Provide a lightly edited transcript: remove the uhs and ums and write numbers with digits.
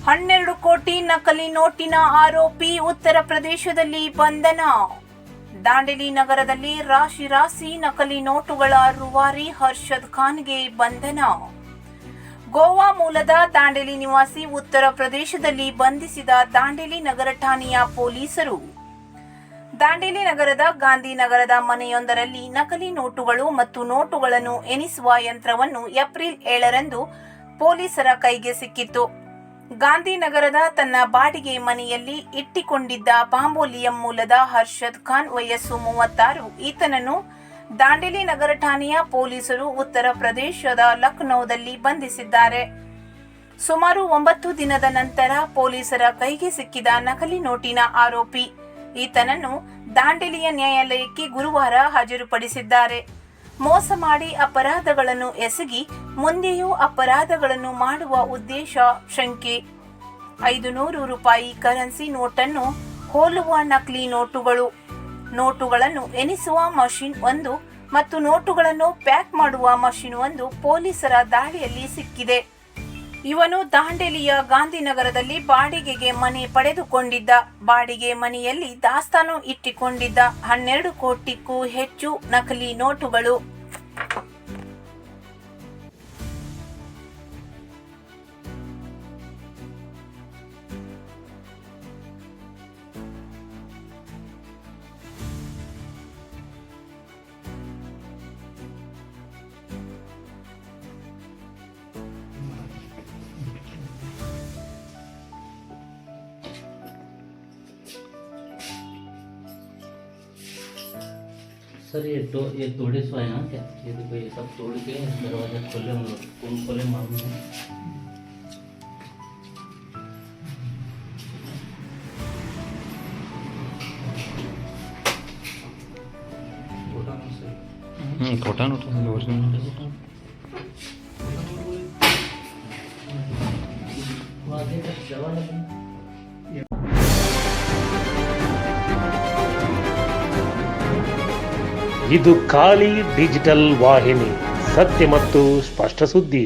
12 ಕೋಟಿ ನಕಲಿ ನೋಟಿನ ಆರೋಪಿ ಉತ್ತರ ಪ್ರದೇಶದಲ್ಲಿ ಬಂಧನ. ದಾಂಡೇಲಿ ನಗರದಲ್ಲಿ ರಾಶಿ ನಕಲಿ ನೋಟುಗಳ ರೂವಾರಿ ಹರ್ಷದ್ ಖಾನ್ಗೆ ಬಂಧನ. ಗೋವಾ ಮೂಲದ ದಾಂಡೇಲಿ ನಿವಾಸಿ ಉತ್ತರ ಪ್ರದೇಶದಲ್ಲಿ ಬಂಧಿಸಿದ ದಾಂಡೇಲಿ ನಗರ ಠಾಣೆಯ ಪೊಲೀಸರು. ದಾಂಡೇಲಿ ನಗರದ ಗಾಂಧಿನಗರದ ಮನೆಯೊಂದರಲ್ಲಿ ನಕಲಿ ನೋಟುಗಳು ಮತ್ತು ನೋಟುಗಳನ್ನು ಎಣಿಸುವ ಯಂತ್ರವನ್ನು ಏಪ್ರಿಲ್ 7ರಂದು ಪೊಲೀಸರ ಕೈಗೆ ಸಿಕ್ಕಿತ್ತು. ಗಾಂಧಿನಗರದ ತನ್ನ ಬಾಡಿಗೆ ಮನೆಯಲ್ಲಿ ಇಟ್ಟಿಕೊಂಡಿದ್ದ ಬಾಂಬೋಲಿಯಂ ಮೂಲದ ಹರ್ಷದ್ ಖಾನ್ ವಯಸ್ಸು 36. ಈತನನ್ನು ದಾಂಡೇಲಿ ನಗರ ಠಾಣೆಯ ಪೊಲೀಸರು ಉತ್ತರ ಪ್ರದೇಶದ ಲಖನೌದಲ್ಲಿ ಬಂಧಿಸಿದ್ದಾರೆ. ಸುಮಾರು 9 ದಿನದ ನಂತರ ಪೊಲೀಸರ ಕೈಗೆ ಸಿಕ್ಕಿದ ನಕಲಿ ನೋಟಿನ ಆರೋಪಿ ಈತನನ್ನು ದಾಂಡೇಲಿಯ ನ್ಯಾಯಾಲಯಕ್ಕೆ ಗುರುವಾರ ಹಾಜರುಪಡಿಸಿದ್ದಾರೆ. ಮೋಸ ಮಾಡಿ ಅಪರಾಧಗಳನ್ನು ಎಸಗಿ ಮುಂದೆಯೂ ಅಪರಾಧಗಳನ್ನು ಮಾಡುವ ಉದ್ದೇಶ ಶಂಕೆ. 500 ರೂಪಾಯಿ ಕರೆನ್ಸಿ ನೋಟನ್ನು ಹೋಲುವ ನಕಲಿ ನೋಟುಗಳನ್ನು ಎಣಿಸುವ ಮಷಿನ್ 1 ಮತ್ತು ನೋಟುಗಳನ್ನು ಪ್ಯಾಕ್ ಮಾಡುವ ಮಷಿನ್ 1 ಪೊಲೀಸರ ದಾಳಿಯಲ್ಲಿ ಸಿಕ್ಕಿದೆ. ಇವನು ದಾಂಡೇಲಿಯ ಗಾಂಧಿನಗರದಲ್ಲಿ ಬಾಡಿಗೆಗೆ ಮನೆ ಪಡೆದುಕೊಂಡಿದ್ದ. ಬಾಡಿಗೆ ಮನೆಯಲ್ಲಿ ದಾಸ್ತಾನು ಇಟ್ಟುಕೊಂಡಿದ್ದ 12 ಕೋಟಿಗೂ ಹೆಚ್ಚು ನಕಲಿ ನೋಟುಗಳು. सर ये तोड़े सो है ना क्या? ये देखो ये सब तोड़ के दरवाजा खोले हम लोग, कौन खोले मालूम नहीं. खोटा नोट ಇದು ಖಾಲಿ ಡಿಜಿಟಲ್ ವಾಹಿನಿ, ಸತ್ಯ ಮತ್ತು ಸ್ಪಷ್ಟ ಸುದ್ದಿ.